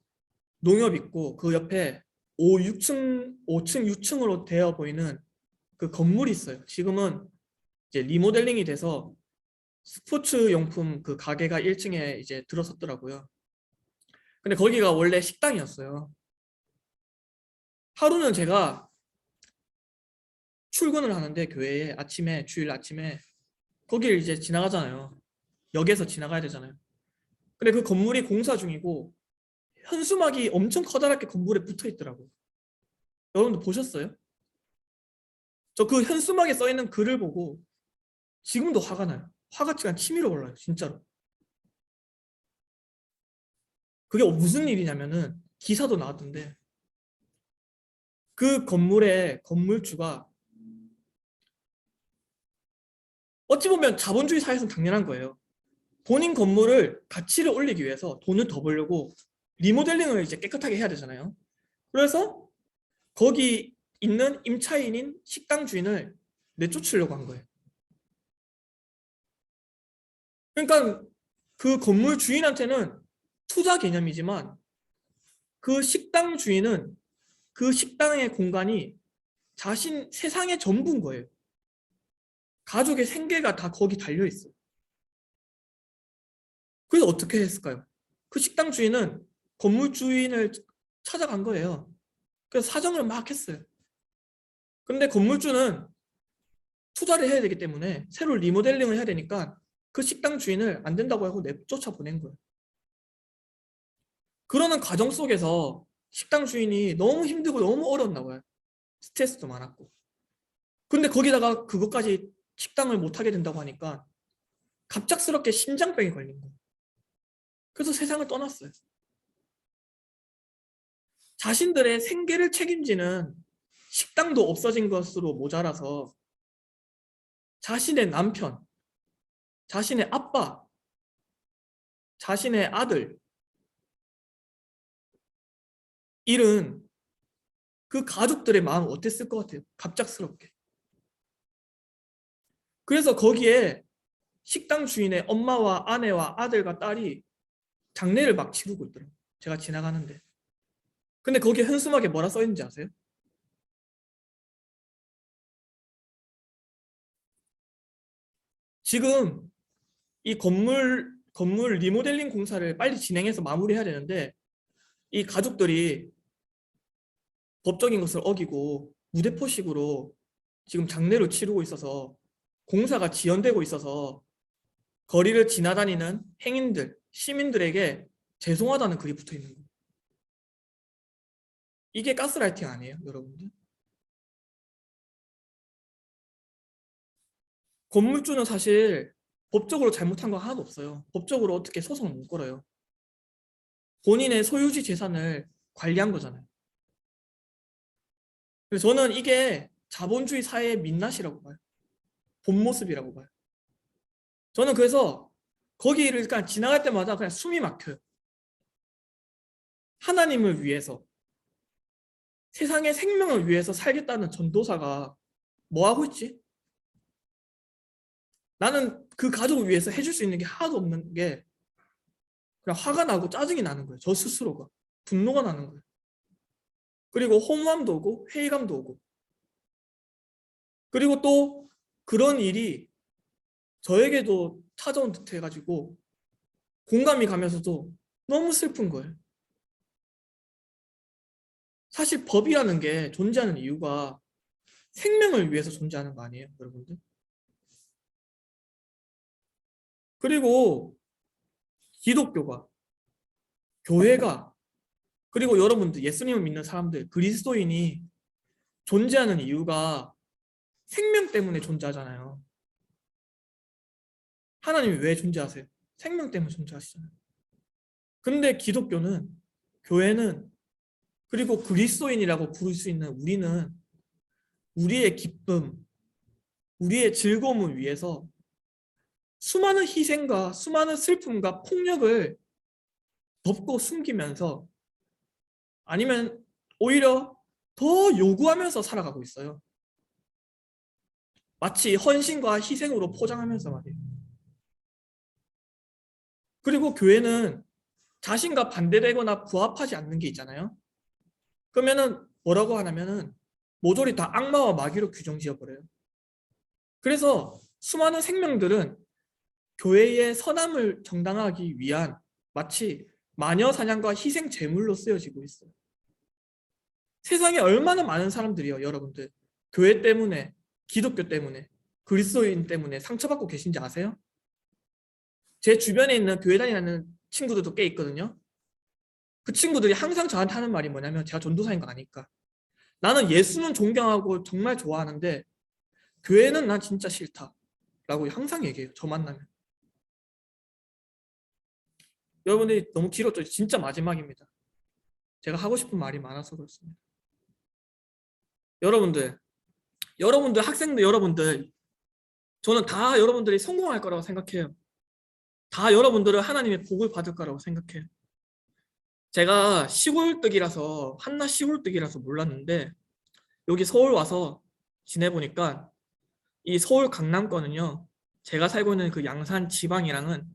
농협 있고 그 옆에 5층 6층으로 되어 보이는 그 건물이 있어요. 지금은 이제 리모델링이 돼서 스포츠 용품 그 가게가 1층에 이제 들어섰더라고요. 근데 거기가 원래 식당이었어요. 하루는 제가 출근을 하는데 교회에 아침에 주일 아침에 거기를 이제 지나가잖아요. 역에서 지나가야 되잖아요. 근데 그 건물이 공사 중이고 현수막이 엄청 커다랗게 건물에 붙어 있더라고요. 여러분들 보셨어요? 저 그 현수막에 써 있는 글을 보고 지금도 화가 나요. 화가 그냥 치밀어 올라요. 진짜로. 그게 무슨 일이냐면은 기사도 나왔던데 그 건물의 건물주가 어찌 보면 자본주의 사회에서는 당연한 거예요. 본인 건물을 가치를 올리기 위해서 돈을 더 벌려고 리모델링을 이제 깨끗하게 해야 되잖아요. 그래서 거기 있는 임차인인 식당 주인을 내쫓으려고 한 거예요. 그러니까 그 건물 주인한테는 투자 개념이지만 그 식당 주인은 그 식당의 공간이 자신 세상의 전부인 거예요. 가족의 생계가 다 거기 달려 있어요. 그래서 어떻게 했을까요? 그 식당 주인은 건물 주인을 찾아간 거예요. 그래서 사정을 막 했어요. 근데 건물주는 투자를 해야 되기 때문에 새로 리모델링을 해야 되니까 그 식당 주인을 안 된다고 하고 내쫓아 보낸 거예요. 그러는 과정 속에서 식당 주인이 너무 힘들고 너무 어려웠나 봐요. 스트레스도 많았고. 근데 거기다가 그것까지 식당을 못 하게 된다고 하니까 갑작스럽게 심장병이 걸린 거예요. 그래서 세상을 떠났어요. 자신들의 생계를 책임지는 식당도 없어진 것으로 모자라서 자신의 남편, 자신의 아빠, 자신의 아들 잃은 그 가족들의 마음은 어땠을 것 같아요? 갑작스럽게. 그래서 거기에 식당 주인의 엄마와 아내와 아들과 딸이 장례를 막 치르고 있더라고요. 제가 지나가는데. 근데 거기에 현수막에 뭐라 써 있는지 아세요? 지금 이 건물 리모델링 공사를 빨리 진행해서 마무리해야 되는데 이 가족들이 법적인 것을 어기고 무대포식으로 지금 장례를 치르고 있어서 공사가 지연되고 있어서 거리를 지나다니는 행인들, 시민들에게 죄송하다는 글이 붙어 있는 거예요. 이게 가스라이팅 아니에요, 여러분들? 건물주는 사실 법적으로 잘못한 거 하나도 없어요. 법적으로 어떻게 소송을 못 걸어요. 본인의 소유지 재산을 관리한 거잖아요. 그래서 저는 이게 자본주의 사회의 민낯이라고 봐요. 본 모습이라고 봐요. 저는 그래서 거기를 그냥 지나갈 때마다 그냥 숨이 막혀요. 하나님을 위해서, 세상의 생명을 위해서 살겠다는 전도사가 뭐 하고 있지? 나는 그 가족을 위해서 해줄 수 있는 게 하나도 없는 게 그냥 화가 나고 짜증이 나는 거예요. 저 스스로가. 분노가 나는 거예요. 그리고 허무함도 오고 회의감도 오고. 그리고 또 그런 일이 저에게도 찾아온 듯 해가지고 공감이 가면서도 너무 슬픈 거예요. 사실 법이라는 게 존재하는 이유가 생명을 위해서 존재하는 거 아니에요, 여러분들? 그리고 기독교가, 교회가, 그리고 여러분들 예수님을 믿는 사람들, 그리스도인이 존재하는 이유가 생명 때문에 존재하잖아요. 하나님이 왜 존재하세요? 생명 때문에 존재하시잖아요. 근데 기독교는, 교회는, 그리고 그리스도인이라고 부를 수 있는 우리는 우리의 기쁨, 우리의 즐거움을 위해서 수많은 희생과 수많은 슬픔과 폭력을 덮고 숨기면서 아니면 오히려 더 요구하면서 살아가고 있어요. 마치 헌신과 희생으로 포장하면서 말이에요. 그리고 교회는 자신과 반대되거나 부합하지 않는 게 있잖아요. 그러면은 뭐라고 하냐면은 모조리 다 악마와 마귀로 규정 지어버려요. 그래서 수많은 생명들은 교회의 선함을 정당화하기 위한 마치 마녀 사냥과 희생 제물로 쓰여지고 있어요. 세상에 얼마나 많은 사람들이요, 여러분들. 교회 때문에, 기독교 때문에, 그리스도인 때문에 상처받고 계신지 아세요? 제 주변에 있는 교회 다니는 친구들도 꽤 있거든요. 그 친구들이 항상 저한테 하는 말이 뭐냐면 제가 전도사인 거 아니까. 나는 예수는 존경하고 정말 좋아하는데 교회는 난 진짜 싫다. 라고 항상 얘기해요. 저 만나면. 여러분들이 너무 길었죠. 진짜 마지막입니다. 제가 하고 싶은 말이 많아서 그렇습니다. 여러분들 학생들 여러분들 저는 다 여러분들이 성공할 거라고 생각해요. 다 여러분들은 하나님의 복을 받을 거라고 생각해요. 제가 시골뜨기라서 한낮 시골뜨기라서 몰랐는데 여기 서울 와서 지내보니까 이 서울 강남권은요 제가 살고 있는 그 양산 지방이랑은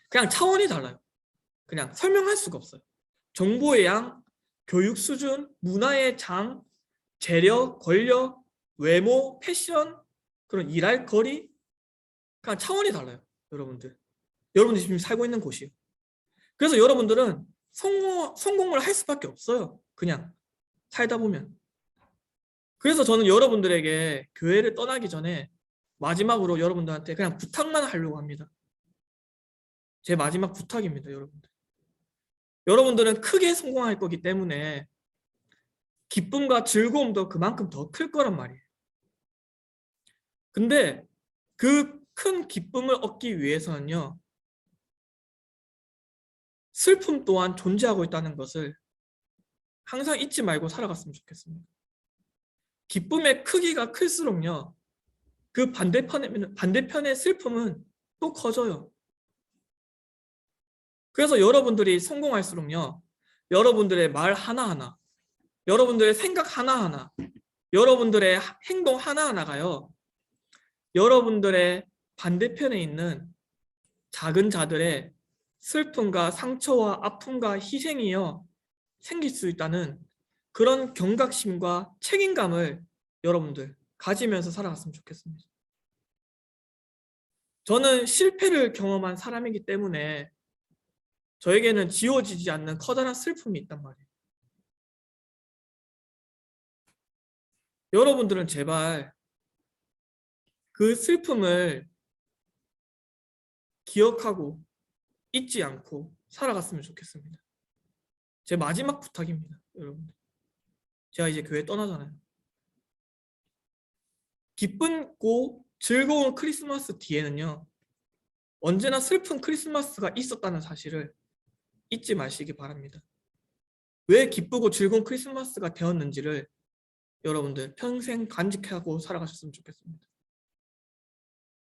그냥 차원이 달라요. 그냥 설명할 수가 없어요. 정보의 양, 교육 수준, 문화의 장, 재력, 권력, 외모, 패션, 그런 일할 거리 그냥 차원이 달라요. 여러분들 지금 살고 있는 곳이요. 그래서 여러분들은 성공을 할 수밖에 없어요. 그냥 살다 보면. 그래서 저는 여러분들에게 교회를 떠나기 전에 마지막으로 여러분들한테 그냥 부탁만 하려고 합니다. 제 마지막 부탁입니다. 여러분들은 크게 성공할 거기 때문에 기쁨과 즐거움도 그만큼 더 클 거란 말이에요. 근데 그 큰 기쁨을 얻기 위해서는요 슬픔 또한 존재하고 있다는 것을 항상 잊지 말고 살아갔으면 좋겠습니다. 기쁨의 크기가 클수록요 그 반대편의 슬픔은 또 커져요. 그래서 여러분들이 성공할수록요 여러분들의 말 하나하나, 여러분들의 생각 하나하나, 여러분들의 행동 하나하나가요 여러분들의 반대편에 있는 작은 자들의 슬픔과 상처와 아픔과 희생이요 생길 수 있다는 그런 경각심과 책임감을 여러분들 가지면서 살아갔으면 좋겠습니다. 저는 실패를 경험한 사람이기 때문에 저에게는 지워지지 않는 커다란 슬픔이 있단 말이에요. 여러분들은 제발 그 슬픔을 기억하고 잊지 않고 살아갔으면 좋겠습니다. 제 마지막 부탁입니다. 여러분들. 제가 이제 교회 떠나잖아요. 기쁘고 즐거운 크리스마스 뒤에는요, 언제나 슬픈 크리스마스가 있었다는 사실을 잊지 마시기 바랍니다. 왜 기쁘고 즐거운 크리스마스가 되었는지를 여러분들 평생 간직하고 살아가셨으면 좋겠습니다.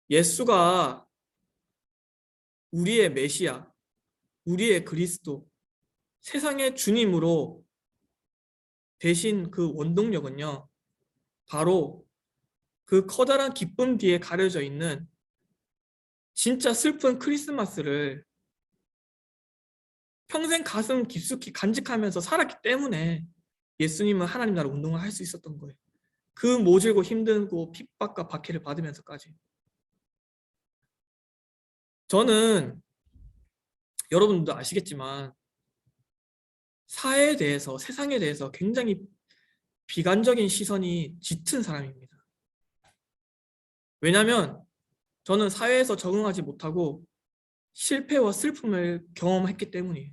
예수가 우리의 메시아, 우리의 그리스도, 세상의 주님으로 되신 그 원동력은요, 바로 그 커다란 기쁨 뒤에 가려져 있는 진짜 슬픈 크리스마스를 평생 가슴 깊숙이 간직하면서 살았기 때문에 예수님은 하나님 나라 운동을 할 수 있었던 거예요. 그 모질고 힘들고 핍박과 박해를 받으면서까지. 저는 여러분들도 아시겠지만 사회에 대해서, 세상에 대해서 굉장히 비관적인 시선이 짙은 사람입니다. 왜냐하면 저는 사회에서 적응하지 못하고 실패와 슬픔을 경험했기 때문이에요.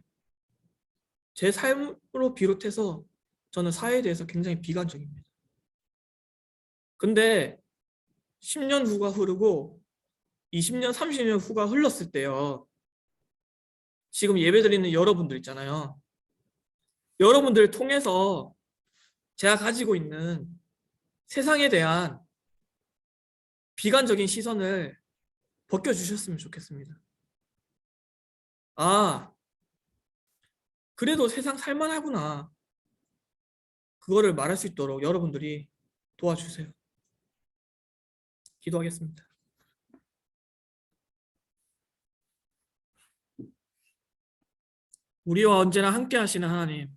제 삶으로 비롯해서 저는 사회에 대해서 굉장히 비관적입니다. 근데 10년 후가 흐르고 20년, 30년 후가 흘렀을 때요, 지금 예배드리는 여러분들 있잖아요. 여러분들을 통해서 제가 가지고 있는 세상에 대한 비관적인 시선을 벗겨주셨으면 좋겠습니다. 아, 그래도 세상 살만하구나. 그거를 말할 수 있도록 여러분들이 도와주세요. 기도하겠습니다. 우리와 언제나 함께 하시는 하나님,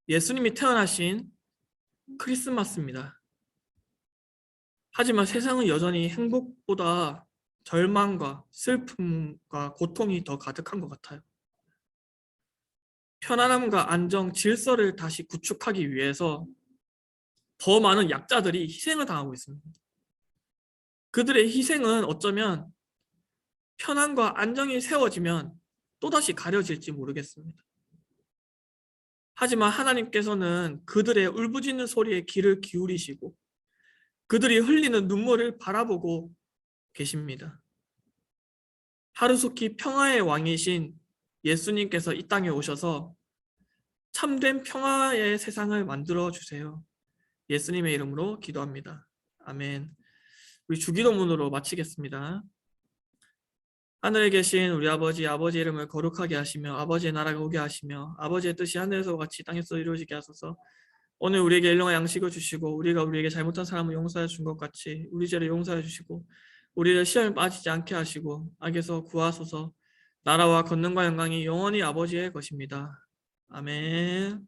예수님이 태어나신 크리스마스입니다. 하지만 세상은 여전히 행복보다 절망과 슬픔과 고통이 더 가득한 것 같아요. 편안함과 안정, 질서를 다시 구축하기 위해서 더 많은 약자들이 희생을 당하고 있습니다. 그들의 희생은 어쩌면 편안과 안정이 세워지면 또다시 가려질지 모르겠습니다. 하지만 하나님께서는 그들의 울부짖는 소리에 귀를 기울이시고 그들이 흘리는 눈물을 바라보고 계십니다. 하루속히 평화의 왕이신 예수님께서 이 땅에 오셔서 참된 평화의 세상을 만들어 주세요. 예수님의 이름으로 기도합니다. 아멘. 우리 주기도문으로 마치겠습니다. 하늘에 계신 우리 아버지, 아버지의 이름을 거룩하게 하시며 아버지의 나라가 오게 하시며 아버지의 뜻이 하늘에서 같이 땅에서 이루어지게 하소서. 오늘 우리에게 일용할 양식을 주시고 우리가 우리에게 잘못한 사람을 용서해 준 것 같이 우리 죄를 용서해 주시고 우리를 시험에 빠지지 않게 하시고 악에서 구하소서. 나라와 권능과 영광이 영원히 아버지의 것입니다. 아멘.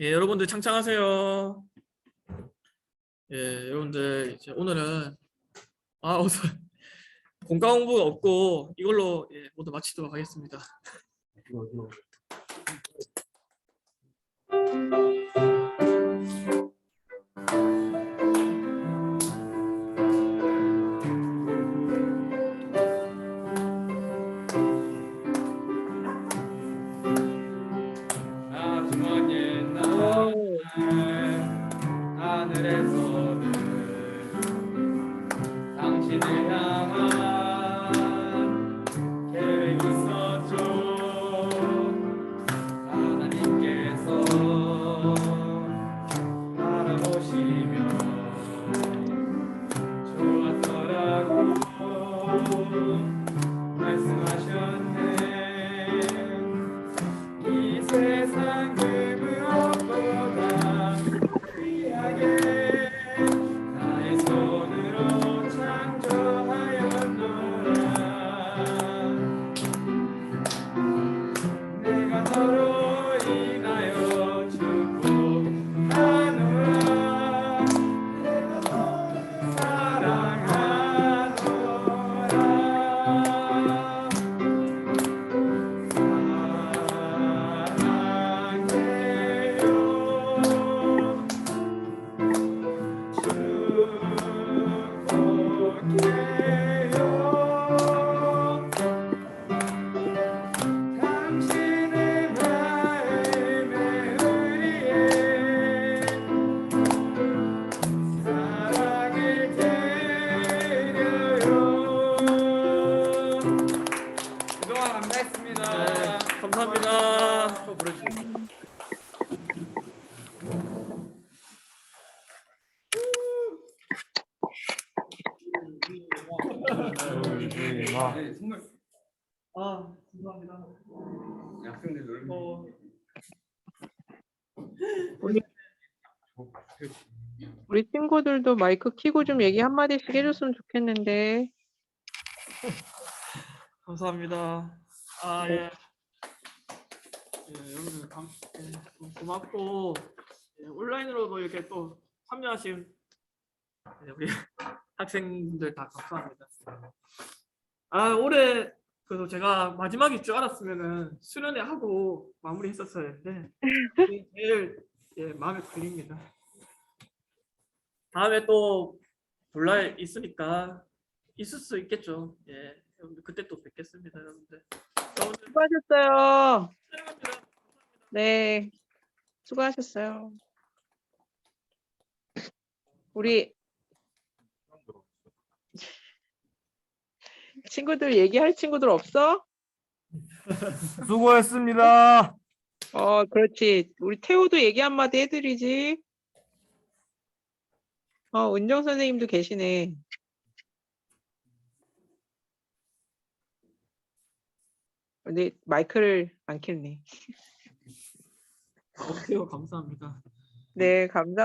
예, 여러분들 창창하세요. 예, 여러분들 이제 오늘은 공과 공부가 없고 이걸로 모두 마치도록 하겠습니다. 아주먼 옛날 하늘에서는 당신을 향한 계획이 있었죠. 하나님께서 바라보시며 좋았더라고 말씀하셨네. 이 세상 그 무엇보다 귀하게 나의 손으로 창조하였노라. 내가 너로 인하여 축복하노라. 내가 너를 사랑하노라. 감사합니다. 아, 감사합니다. 우리 친구들도 마이크 켜고 좀 얘기 한마디씩 해줬으면 좋겠는데. 감사합니다. 아, 예. 예, 여러분들 고맙고, 예, 온라인으로도 이렇게 또 참여하신 예, 우리 학생분들 다 감사합니다. 아, 올해 그래도 제가 마지막일 줄 알았으면은 수련회 하고 마무리했었어야 했는데 제일 예, 마음에 걸립니다. 다음에 또 볼날 있으니까 있을 수 있겠죠. 예, 여러분들 그때 또 뵙겠습니다, 여러분들. 여러분들 수고하셨어요. 사랑합니다. 네, 수고하셨어요. 우리 친구들 얘기할 친구들 없어? 수고했습니다. 그렇지. 우리 태호도 얘기 한마디 해드리지. 은정 선생님도 계시네. 근데 마이크를 안 켰네. 오케이, 감사합니다. 네, 감사합니다.